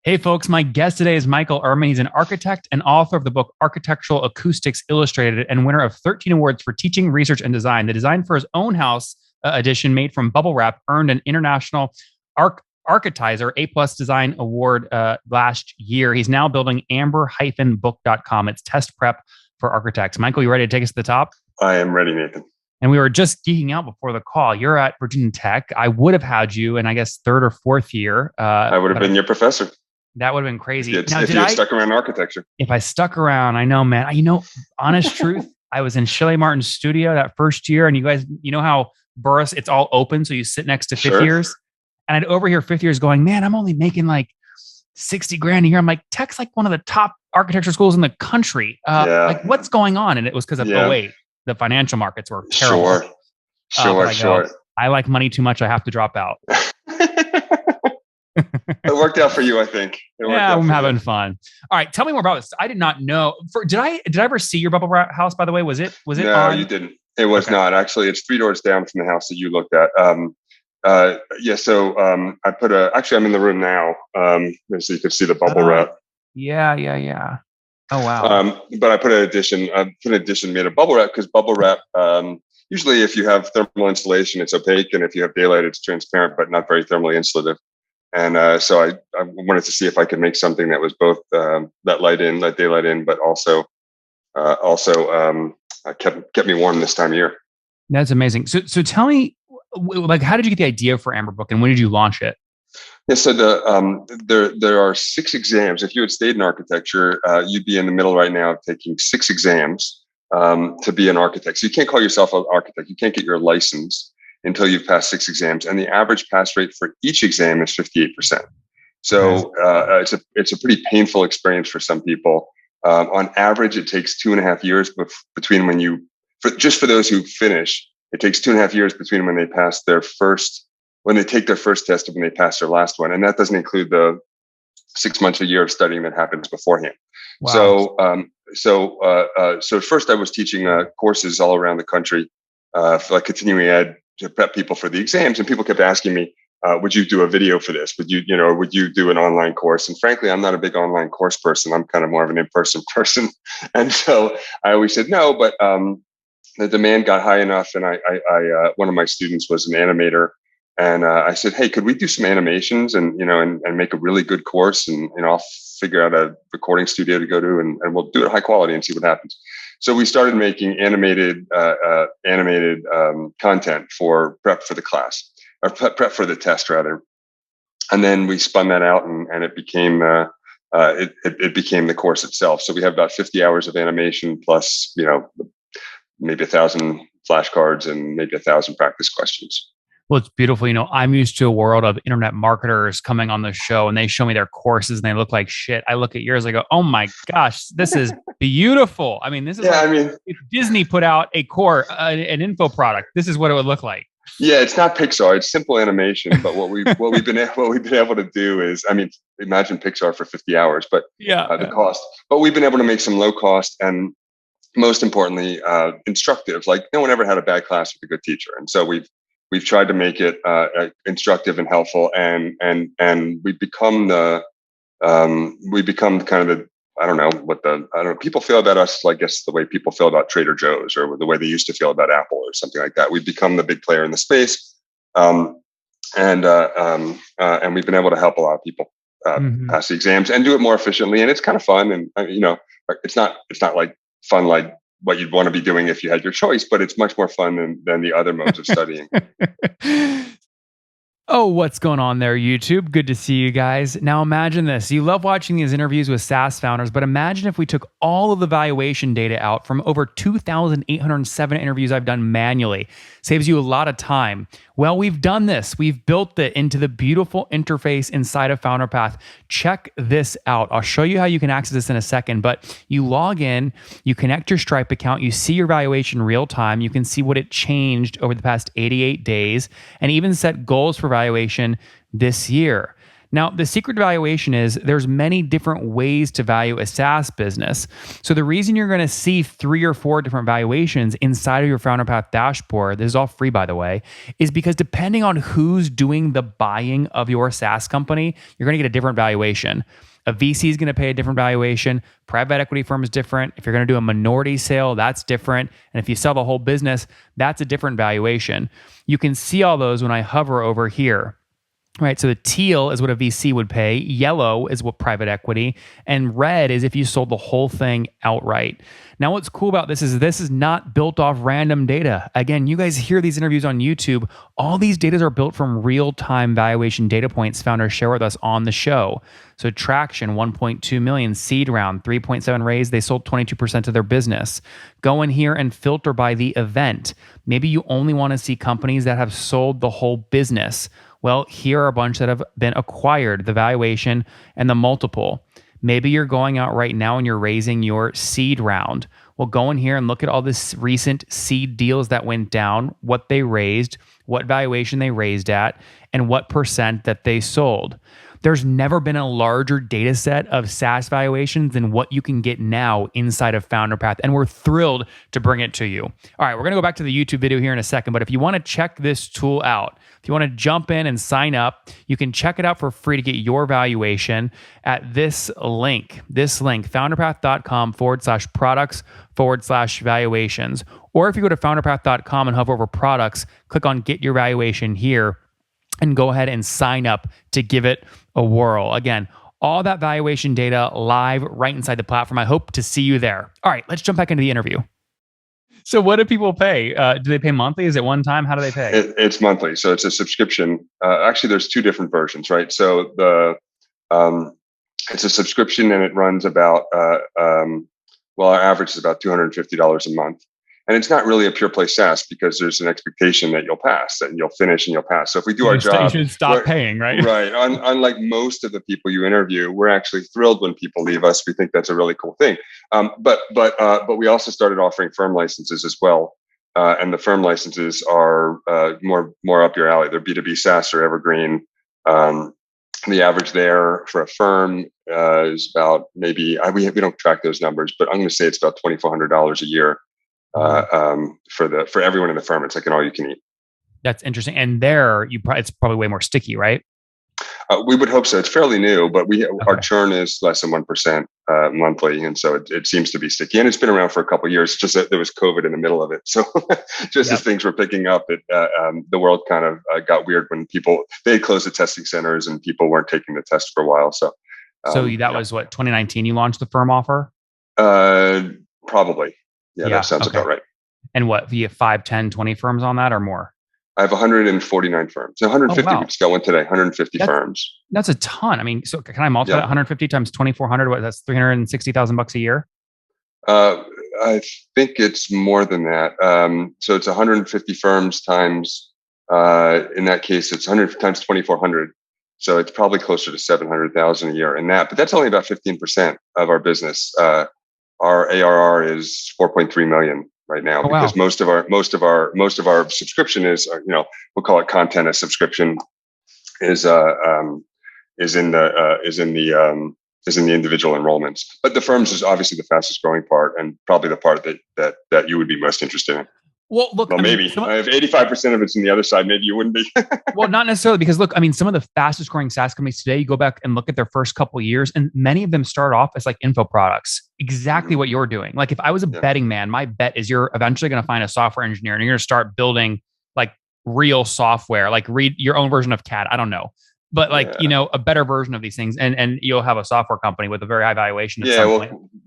Hey, folks, my guest today is Michael Erman. He's an architect and author of the book Architectural Acoustics Illustrated and winner of 13 awards for teaching, research, and design. The design for his own house edition made from bubble wrap earned an international Architizer A+ Design Award last year. He's now building amber-book.com. It's test prep for architects. Michael, you ready to take us to the top? I am ready, Nathan. And we were just geeking out before the call. You're at Virginia Tech. I would have had you in, I guess, third or fourth year. I would have been your professor. That would have been crazy. If you had stuck around architecture. If I stuck around, I know, man. Honest truth, I was in Shelley Martin's studio that first year, and you guys, you know how Burris, it's all open, so you sit next to fifth years. And I'd overhear fifth years going, man, I'm only making like 60 grand a year. I'm like, Tech's like one of the top architecture schools in the country. Like, what's going on? And it was because of 08. The financial markets were terrible. Sure. I like money too much. I have to drop out. It worked out for you, I think. Yeah, I'm having fun. All right, tell me more about this. I did not know. Did I ever see your bubble wrap house? By the way, was it? No, on? You didn't. It was not. Actually, it's 3 doors down from the house that you looked at. So I put actually, I'm in the room now, so you can see the bubble wrap. Yeah. Oh wow. But I put an addition. Made of bubble wrap because bubble wrap. Usually, if you have thermal insulation, it's opaque, and if you have daylight, it's transparent, but not very thermally insulative. And so I wanted to see if I could make something that was both let daylight in, but also kept me warm this time of year. That's amazing. So tell me, like, how did you get the idea for Amber Book, and when did you launch it? Yeah, so there are 6 exams. If you had stayed in architecture, you'd be in the middle right now of taking 6 exams to be an architect. So you can't call yourself an architect. You can't get your license until you've passed 6 exams, and the average pass rate for each exam is 58%. So it's a pretty painful experience for some people. On average, it takes 2.5 years between for those who finish. It takes 2.5 years between when they take their first test and when they pass their last one, and that doesn't include the 6 months, a year of studying that happens beforehand. Wow. So at first I was teaching courses all around the country, for like continuing ed, to prep people for the exams, and people kept asking me, would you do a video for this? Would you do an online course? And frankly, I'm not a big online course person. I'm kind of more of an in-person person. And so I always said no, but the demand got high enough. And I one of my students was an animator. And I said, hey, could we do some animations and make a really good course? And I'll figure out a recording studio to go to, and we'll do it high quality and see what happens. So we started making animated content for prep for the class, or prep for the test rather. And then we spun that out, and it became it became the course itself. So we have about 50 hours of animation plus maybe 1,000 flashcards and maybe 1,000 practice questions. Well, it's beautiful. I'm used to a world of internet marketers coming on the show, and they show me their courses and they look like shit. I look at yours, I go, oh my gosh, this is beautiful. I mean, this is if Disney put out an info product, this is what it would look like. Yeah, it's not Pixar. It's simple animation. But what we've been able to do is, imagine Pixar for 50 hours, but the cost. But we've been able to make some low cost and most importantly, instructive. Like no one ever had a bad class with a good teacher, and so we've tried to make it instructive and helpful, and we become kind of people feel about us, I guess, the way people feel about Trader Joe's or the way they used to feel about Apple or something like that. We've become the big player in the space, and we've been able to help a lot of people pass the exams and do it more efficiently, and it's kind of fun. And it's not like fun like what you'd want to be doing if you had your choice, but it's much more fun than the other modes of studying. Oh, what's going on there, YouTube? Good to see you guys. Now imagine this. You love watching these interviews with SaaS founders, but imagine if we took all of the valuation data out from over 2,807 interviews I've done manually. Saves you a lot of time. Well, we've done this. We've built it into the beautiful interface inside of Founderpath. Check this out. I'll show you how you can access this in a second, but you log in, you connect your Stripe account, you see your valuation real time, you can see what it changed over the past 88 days, and even set goals for valuation this year. Now, the secret to valuation is there's many different ways to value a SaaS business. So the reason you're going to see 3 or 4 different valuations inside of your Founderpath dashboard, this is all free by the way, is because depending on who's doing the buying of your SaaS company, you're going to get a different valuation. A VC is going to pay a different valuation. Private equity firm is different. If you're going to do a minority sale, that's different. And if you sell the whole business, that's a different valuation. You can see all those when I hover over here. Right, so the teal is what a VC would pay, yellow is what private equity, and red is if you sold the whole thing outright. Now, what's cool about this is not built off random data. Again, you guys hear these interviews on YouTube. All these data are built from real-time valuation data points founders share with us on the show. So traction, 1.2 million, seed round, 3.7 raised, they sold 22% of their business. Go in here and filter by the event. Maybe you only want to see companies that have sold the whole business. Well, here are a bunch that have been acquired, the valuation and the multiple. Maybe you're going out right now and you're raising your seed round. Well, go in here and look at all this recent seed deals that went down, what they raised, what valuation they raised at, and what percent that they sold. There's never been a larger data set of SaaS valuations than what you can get now inside of Founderpath, and we're thrilled to bring it to you. All right, we're going to go back to the YouTube video here in a second, but if you want to check this tool out, if you want to jump in and sign up, you can check it out for free to get your valuation at this link, founderpath.com/products/valuations. Or if you go to founderpath.com and hover over products, click on get your valuation here and go ahead and sign up to give it a whirl. Again, all that valuation data live right inside the platform. I hope to see you there. All right, let's jump back into the interview. So what do people pay? Do they pay monthly? Is it one time? How do they pay? It's monthly. So it's a subscription. Actually, there's 2 different versions, right? So it's a subscription and it runs about, our average is about $250 a month. And it's not really a pure play SaaS because there's an expectation that you'll pass and you'll finish and you'll pass. So if we do our job, you should stop paying, right? Right. Unlike most of the people you interview, we're actually thrilled when people leave us. We think that's a really cool thing. But we also started offering firm licenses as well. And the firm licenses are more up your alley. They're B2B SaaS or evergreen. The average there for a firm is about maybe we don't track those numbers, but I'm going to say it's about $2,400 a year. For everyone in the firm, it's like an all you can eat. That's interesting. And there, it's probably way more sticky, right? We would hope so. It's fairly new, but our churn is less than 1% monthly, and so it seems to be sticky. And it's been around for a couple of years. Just that there was COVID in the middle of it, so as things were picking up, the world kind of got weird when they closed the testing centers and people weren't taking the test for a while. So that was what 2019. You launched the firm offer. Probably. Yeah, that sounds about right. And what, via 5, 10, 20 firms on that or more? I have 149 firms. So 150, we just got one today, 150 firms. That's a ton. I mean, so can I multiply 150 times 2,400? What, that's $360,000 a year? I think it's more than that. So it's 150 firms times, in that case, it's 100 times 2,400. So it's probably closer to 700,000 a year in that, but that's only about 15% of our business. Our ARR is 4.3 million right now because most of our subscription is, we'll call it content as subscription is in the individual enrollments. But the firms is obviously the fastest growing part and probably the part that you would be most interested in. Well, look, maybe if 85% of it's in the other side, maybe you wouldn't be. Well, not necessarily, because look, I mean, some of the fastest growing SaaS companies today, you go back and look at their first couple of years, and many of them start off as like infoproducts, exactly what you're doing. Like if I was a betting man, my bet is you're eventually going to find a software engineer and you're going to start building like real software, like read your own version of CAD. I don't know. But like, a better version of these things, and you'll have a software company with a very high valuation.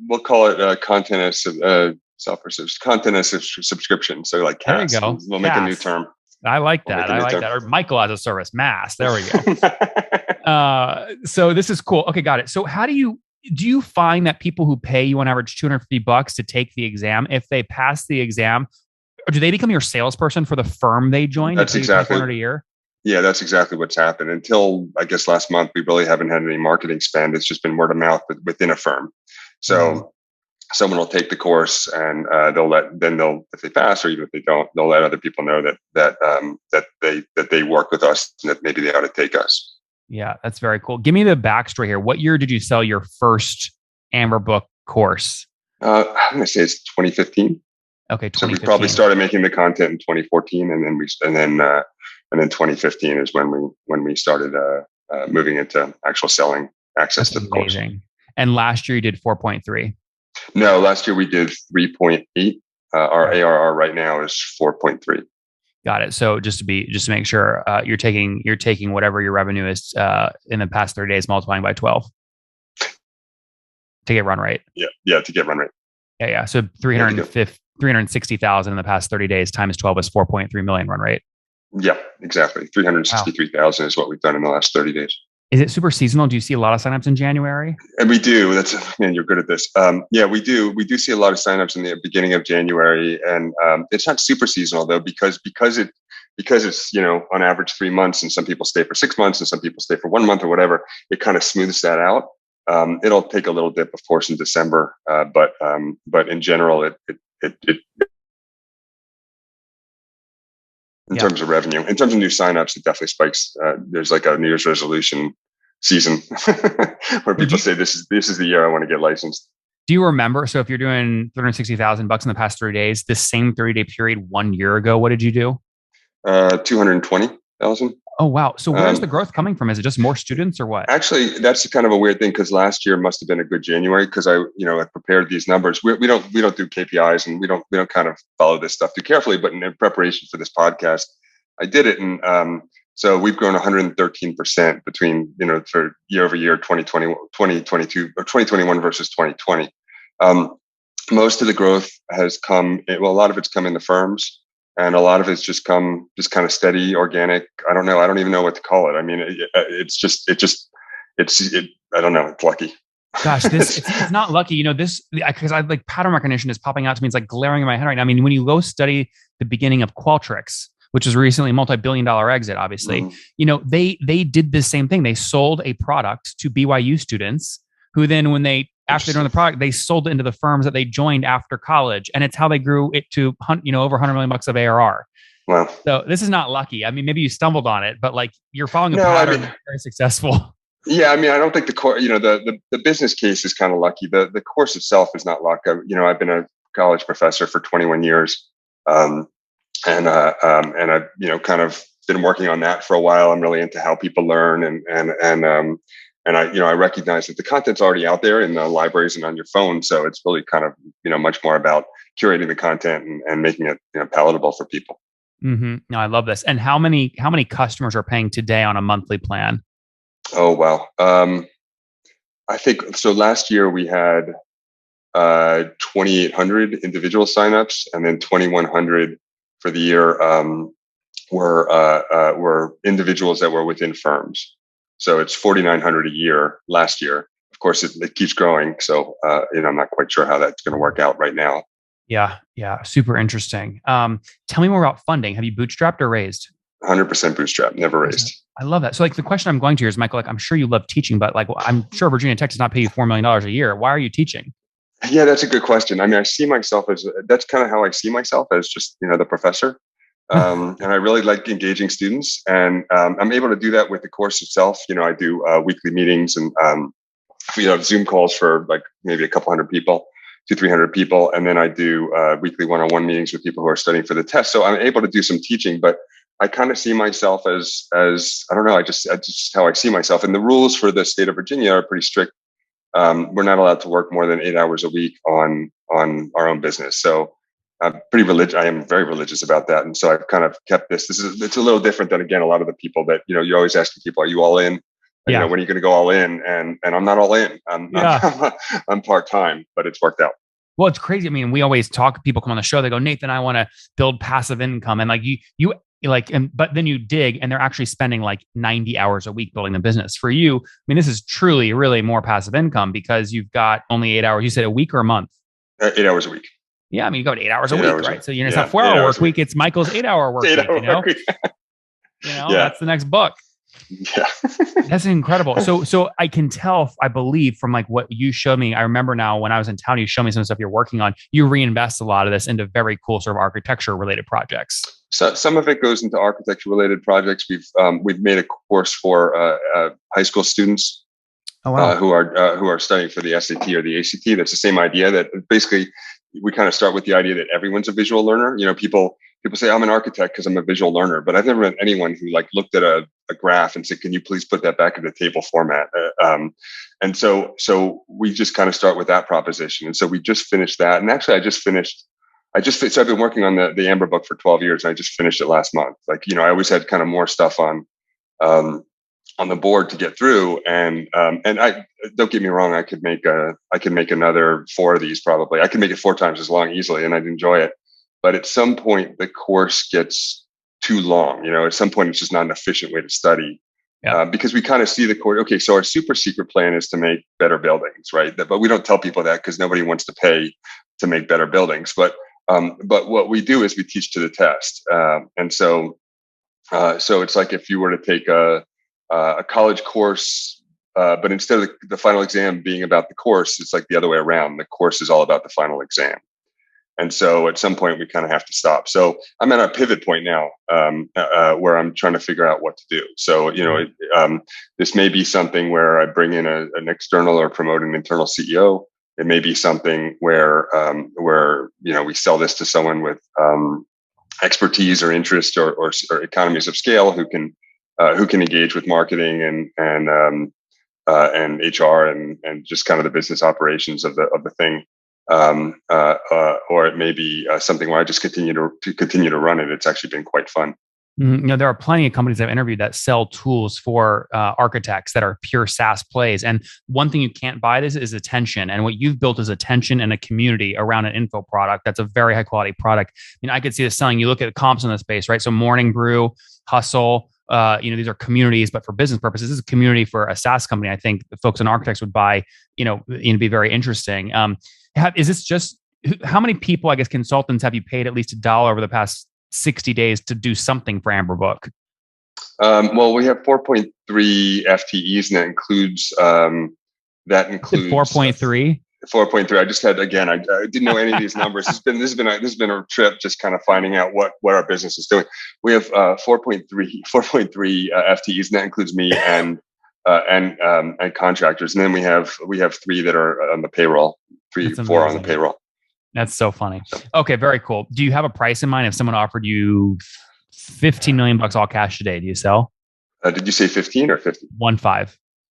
We'll call it content as software content as subscription. So like CAS. There you go. We'll make a new term. I like that. Or Michael as a service, MAS. There we go. So this is cool. Okay, got it. So how do you find that people who pay you on average $250 to take the exam, if they pass the exam, or do they become your salesperson for the firm they join? That's exactly $100 a year. Yeah, that's exactly what's happened. Until I guess last month, we really haven't had any marketing spend. It's just been word of mouth within a firm. So someone will take the course, and if they pass, or even if they don't, they'll let other people know that they work with us and that maybe they ought to take us. Yeah, that's very cool. Give me the backstory here. What year did you sell your first Amber Book course? I'm going to say it's 2015. Okay, So we probably 2015. started making the content in 2014, and then 2015 is when we started moving into actual selling access That's to the course. amazing. And last year you did 4.3. No, last year we did 3.8. Our Okay. ARR right now is 4.3. Got it. So just to make sure, you're taking whatever your revenue is in the past 30 days, multiplying by 12 to get run rate. Yeah, to get run rate. Yeah. So 360,000 in the past 30 days times 12 is 4.3 million run rate. Yeah, exactly. 363,000 is what we've done in the last 30 days. Is it super seasonal? Do you see a lot of signups in January? And we do. Man, you're good at this. Yeah, we do. We do see a lot of signups in the beginning of January, and it's not super seasonal though, because it's on average 3 months, and some people stay for 6 months, and some people stay for 1 month or whatever. It kind of smooths that out. It'll take a little dip, of course, in December, but in general, it in terms of revenue, in terms of new signups, it definitely spikes. There's like a New Year's resolution season where people say, "This is the year I want to get licensed." Do you remember? So if you're doing $360,000 in the past 30 days, this same 30-day period 1 year ago, what did you do? 220,000. Oh wow! So where's the growth coming from? Is it just more students or what? Actually, that's kind of a weird thing because last year must have been a good January because I prepared these numbers. We don't do KPIs, and we don't kind of follow this stuff too carefully. But in preparation for this podcast, I did it, and so we've grown 113% between for year over year 2020, 2022 or 2021 versus 2020. Most of the growth has come. A lot of it's come in the firms. And a lot of it's just kind of steady, organic. I don't know. I don't even know what to call it. I mean, I don't know. It's lucky. Gosh, it's not lucky. Because I like pattern recognition is popping out to me. It's like glaring in my head right now. I mean, when you go study the beginning of Qualtrics, which is recently a multi-billion-dollar exit, obviously, they did this same thing. They sold a product to BYU students who then, when after they joined the product, they sold it into the firms that they joined after college, and it's how they grew it to over $100 million of ARR. Wow! So this is not lucky. I mean, maybe you stumbled on it, but like you're following a pattern. Very successful. Yeah, I mean, I don't think the course, the business case is kind of lucky. The course itself is not luck. I've been a college professor for 21 years, and I've kind of been working on that for a while. I'm really into how people learn, and I recognize that the content's already out there in the libraries and on your phone. So it's really kind of, much more about curating the content and making it palatable for people. Mm-hmm. No, I love this. And how many customers are paying today on a monthly plan? Oh, wow. I think so. Last year we had 2,800 individual signups, and then 2,100 for the year were individuals that were within firms. So it's 4,900 a year last year. Of course, it keeps growing. So, I'm not quite sure how that's going to work out right now. Yeah. Super interesting. Tell me more about funding. Have you bootstrapped or raised? 100% bootstrapped, never raised. I love that. So like the question I'm going to here is, Michael, like I'm sure you love teaching, but like I'm sure Virginia Tech does not pay you $4 million a year. Why are you teaching? Yeah, that's a good question. I mean, I see myself that's kind of how I see myself, as just, the professor. And I really like engaging students, and I'm able to do that with the course itself. I do weekly meetings and Zoom calls for like maybe a couple hundred people, 200-300 people, and then I do weekly one-on-one meetings with people who are studying for the test. So I'm able to do some teaching, but I kind of see myself as I don't know. I just how I see myself, and the rules for the state of Virginia are pretty strict. We're not allowed to work more than 8 hours a week on our own business. So I'm pretty religious. I am very religious about that. And so I've kind of kept this. It's a little different than, again, a lot of the people that, you're always asking people, are you all in? And, when are you going to go all in? And I'm not all in. I'm part-time, but it's worked out. Well, it's crazy. I mean, we always talk, people come on the show, they go, Nathan, I want to build passive income. And like but then you dig and they're actually spending like 90 hours a week building the business. For you, I mean, this is truly, really more passive income because you've got only 8 hours. You said a week or a month? 8 hours a week. Yeah, I mean, you go to 8 hours a week, right? So it's not 4 hour work week. It's Michael's 8 hour work week. That's the next book. Yeah, that's incredible. So I can tell, I believe from like what you showed me. I remember now when I was in town, you showed me some stuff you're working on. You reinvest a lot of this into very cool sort of architecture related projects. So some of it goes into architecture related projects. We've made a course for high school students Oh, wow. who are studying for the SAT or the ACT. That's the same idea that basically we kind of start with the idea that everyone's a visual learner. People say I'm an architect because I'm a visual learner, but I've never met anyone who like looked at a graph and said, "Can you please put that back into table format?" And so we just kind of start with that proposition. And so we just finished that. And actually, so I've been working on the Amber book for 12 years, and I just finished it last month. Like, I always had kind of more stuff um, on the board to get through. And I don't get me wrong, I could make another 4 of these probably. I could make it 4 times as long easily, and I'd enjoy it. But at some point, the course gets too long. At some point, it's just not an efficient way to study. Yeah. Because we kind of see the course. Okay, so our super secret plan is to make better buildings, right? But we don't tell people that because nobody wants to pay to make better buildings. But what we do is we teach to the test. So it's like if you were to take a college course, but instead of the final exam being about the course, it's like the other way around. The course is all about the final exam. And so at some point we kind of have to stop. So I'm at a pivot point now where I'm trying to figure out what to do. So, this may be something where I bring in an external or promote an internal CEO. It may be something where we sell this to someone with expertise or interest or economies of scale who can engage with marketing and HR and just kind of the business operations of the thing. Or it may be something where I just continue to run it. It's actually been quite fun. There are plenty of companies I've interviewed that sell tools for architects that are pure SaaS plays. And one thing you can't buy this is attention. And what you've built is attention and a community around an info product. That's a very high quality product. I could see this selling. You look at the comps in the space, right? So Morning Brew, Hustle, these are communities, but for business purposes, this is a community for a SaaS company. I think the folks in architects would buy, be very interesting. Is this just how many people, I guess, consultants have you paid at least $1 over the past 60 days to do something for Amber Book? Well, we have 4.3 FTEs, and that includes 4.3. 4.3. I just had, again, I didn't know any of these numbers. This has been a trip, just kind of finding out what our business is doing. We have 4.3 FTEs, and that includes me and contractors. And then we have 3 that are on the payroll, 4 on the payroll. That's so funny. Okay, very cool. Do you have a price in mind? If someone offered you $15 million all cash today, do you sell? Did you say 15 or 50? 15.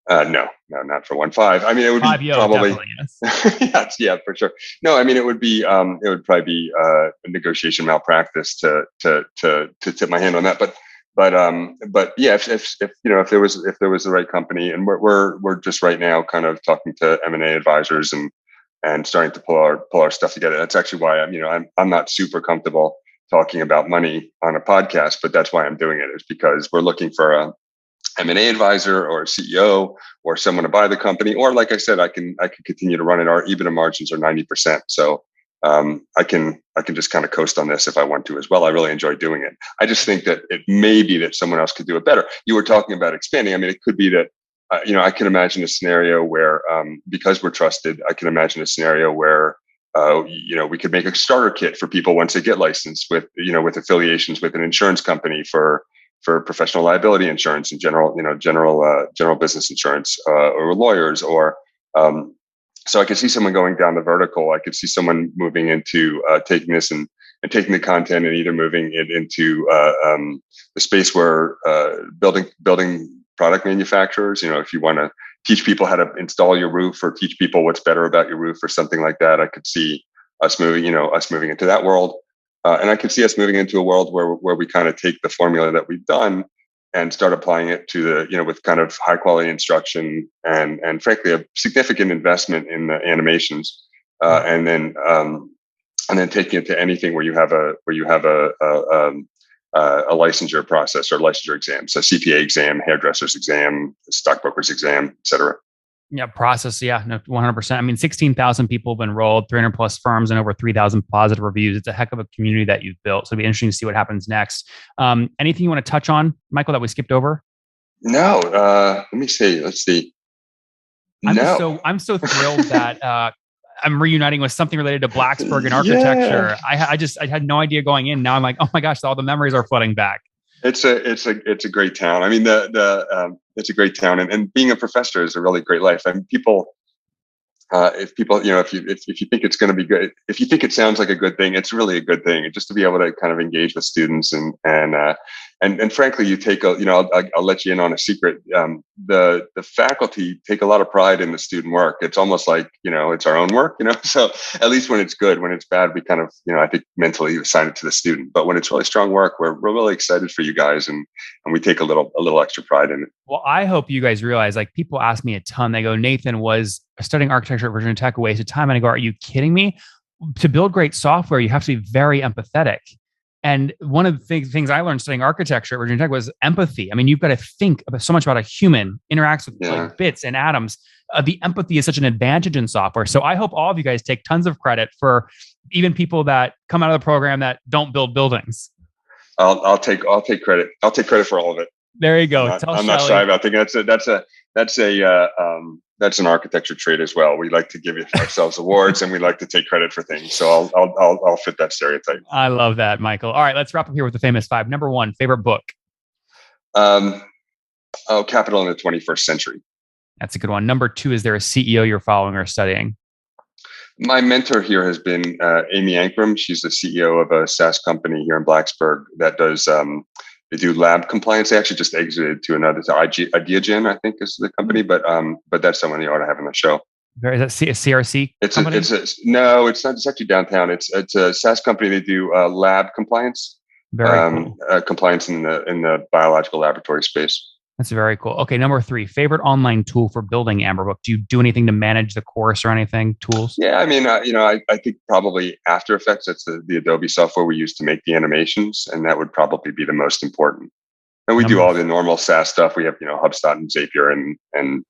No, not for 15. I mean, it would be probably, yes. Yeah, for sure. No, I mean, it would probably be a negotiation malpractice to tip my hand on that. But yeah, if there was the right company, and we're just right now kind of talking to M&A advisors and starting to pull our stuff together. That's actually why I'm not super comfortable talking about money on a podcast, but that's why I'm doing it, is because we're looking for a M&A advisor or a CEO or someone to buy the company. Or like I said, I can continue to run it. Our EBITDA margins are 90%. So I can just kind of coast on this if I want to as well. I really enjoy doing it. I just think that it may be that someone else could do it better. You were talking about expanding. I mean, it could be that, I can imagine a scenario where, because we're trusted, I can imagine a scenario where, we could make a starter kit for people once they get licensed with affiliations with an insurance company for professional liability insurance and general business insurance, or lawyers, or, so I could see someone going down the vertical. I could see someone moving into taking this and taking the content and either moving it into the space where building product manufacturers. If you want to teach people how to install your roof or teach people what's better about your roof or something like that, I could see us moving into that world. And I could see us moving into a world where we kind of take the formula that we've done and start applying it to with kind of high quality instruction and frankly a significant investment in the animations, and then taking it to anything where you have a licensure process or licensure exam, so CPA exam, hairdresser's exam, stockbroker's exam, et cetera. Yeah, process. Yeah, no, 100%. I mean, 16,000 people have enrolled, 300 plus firms, and over 3,000 positive reviews. It's a heck of a community that you've built. So it'll be interesting to see what happens next. Anything you want to touch on, Michael, that we skipped over? No. Let me see. Let's see. I'm so thrilled that I'm reuniting with something related to Blacksburg and Yeah. architecture. I had no idea going in. Now I'm like, oh my gosh, all the memories are flooding back. It's a great town. I mean, it's a great town, and being a professor is a really great life. I mean, if people, if you think it's going to be good, if you think it sounds like a good thing, it's really a good thing. Just to be able to kind of engage with students and frankly, you take I'll let you in on a secret. The faculty take a lot of pride in the student work. It's almost like, it's our own work, so at least when it's good. When it's bad, we kind of, I think mentally assign it to the student, but when it's really strong work, we're really excited for you guys, and we take a little extra pride in it. Well, I hope you guys realize, like, people ask me a ton. They go, Nathan, was studying architecture at Virginia Tech a waste of time? And I go, are you kidding me? To build great software, you have to be very empathetic. And one of the things I learned studying architecture at Virginia Tech was empathy. I mean, you've got to think about so much about a human interacts with like bits and atoms. The empathy is such an advantage in software. So I hope all of you guys take tons of credit for even people that come out of the program that don't build buildings. I'll take credit. I'll take credit for all of it. There you go. I'm not shy about thinking that's an architecture trait as well. We like to give ourselves awards, and we like to take credit for things. So I'll fit that stereotype. I love that, Michael. All right, let's wrap up here with the famous five. Number one, favorite book. Capital in the 21st Century. That's a good one. Number two, is there a CEO you're following or studying? My mentor here has been Amy Ankrum. She's the CEO of a SaaS company here in Blacksburg that does. They do lab compliance. They actually just exited to another, Ideagen, I think is the company, but that's someone you ought to have on the show. Is that a CRC? No, it's not. It's actually downtown. It's a SaaS company. They do lab compliance. Very cool. Compliance in the biological laboratory space. That's very cool. Okay, number three, favorite online tool for building Amberbook. Do you do anything to manage the course or anything? Tools? Yeah, I mean, I think probably After Effects. That's the Adobe software we use to make the animations, and that would probably be the most important. And we do all the normal SaaS stuff. We have HubSpot and Zapier and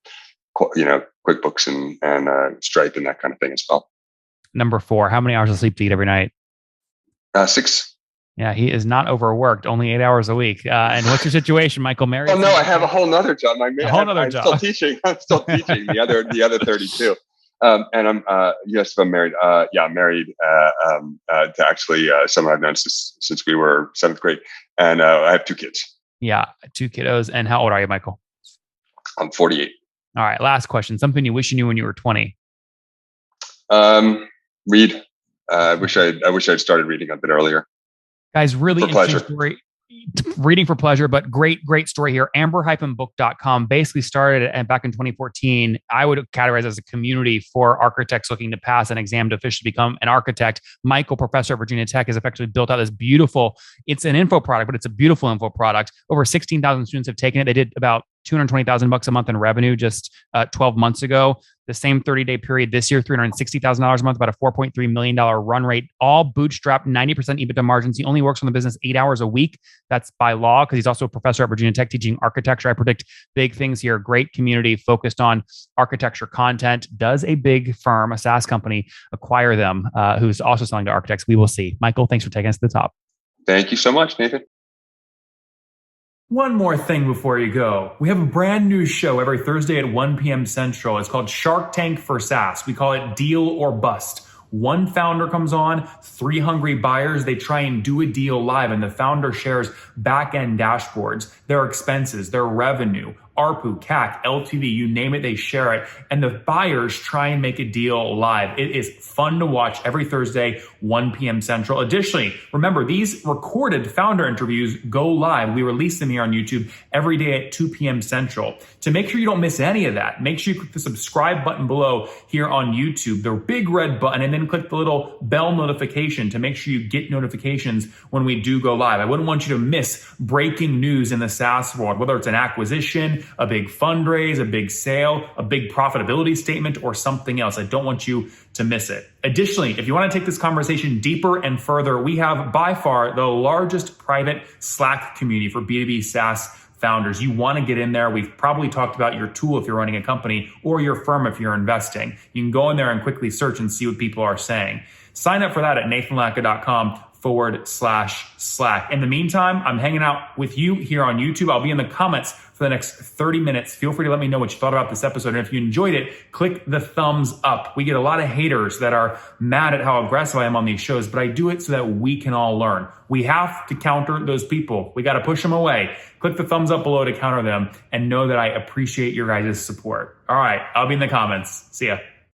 QuickBooks and Stripe and that kind of thing as well. Number four, how many hours of sleep do you eat every night? 6. Yeah, he is not overworked, only 8 hours a week. And what's your situation, Michael? Married? Oh no, I have a whole nother job. I'm still teaching the other 32. And I'm yes, I'm married. I'm married to actually someone I've known since we were 7th grade, and I have 2 kids. Yeah, 2 kiddos. And how old are you, Michael? I'm 48. All right, last question. Something you wish you knew when you were 20. Read. I wish I'd started reading a bit earlier. Guys, really interesting story. Reading for pleasure, but great story here. Amber-book.com basically started back in 2014. I would categorize as a community for architects looking to pass an exam to officially become an architect. Michael, professor at Virginia Tech, has effectively built out this beautiful, it's an info product, but it's a beautiful info product. Over 16,000 students have taken it. They did about $220,000 a month in revenue just 12 months ago. The same 30-day period this year, $360,000 a month, about a $4.3 million run rate, all bootstrapped, 90% EBITDA margins. He only works on the business 8 hours a week. That's by law, because he's also a professor at Virginia Tech teaching architecture. I predict big things here. Great community focused on architecture content. Does a big firm, a SaaS company, acquire them, who's also selling to architects? We will see. Michael, thanks for taking us to the top. Thank you so much, Nathan. One more thing before you go. We have a brand new show every Thursday at 1 p.m. Central. It's called Shark Tank for SaaS. We call it Deal or Bust. One founder comes on, 3 hungry buyers. They try and do a deal live, and the founder shares back-end dashboards, their expenses, their revenue, ARPU, CAC, LTV, you name it, they share it. And the buyers try and make a deal live. It is fun to watch every Thursday, 1 p.m. Central. Additionally, remember, these recorded founder interviews go live. We release them here on YouTube every day at 2 p.m. Central. To make sure you don't miss any of that, make sure you click the subscribe button below here on YouTube, the big red button, and then click the little bell notification to make sure you get notifications when we do go live. I wouldn't want you to miss breaking news in the SaaS world, whether it's an acquisition, a big fundraise, a big sale, a big profitability statement, or something else. I don't want you to miss it. Additionally, if you want to take this conversation deeper and further, we have by far the largest private Slack community for B2B SaaS founders. You want to get in there. We've probably talked about your tool if you're running a company, or your firm if you're investing. You can go in there and quickly search and see what people are saying. Sign up for that at nathanlatka.com Slack. In the meantime, I'm hanging out with you here on YouTube. I'll be in the comments for the next 30 minutes. Feel free to let me know what you thought about this episode. And if you enjoyed it, click the thumbs up. We get a lot of haters that are mad at how aggressive I am on these shows, but I do it so that we can all learn. We have to counter those people. We got to push them away. Click the thumbs up below to counter them and know that I appreciate your guys' support. All right, I'll be in the comments. See ya.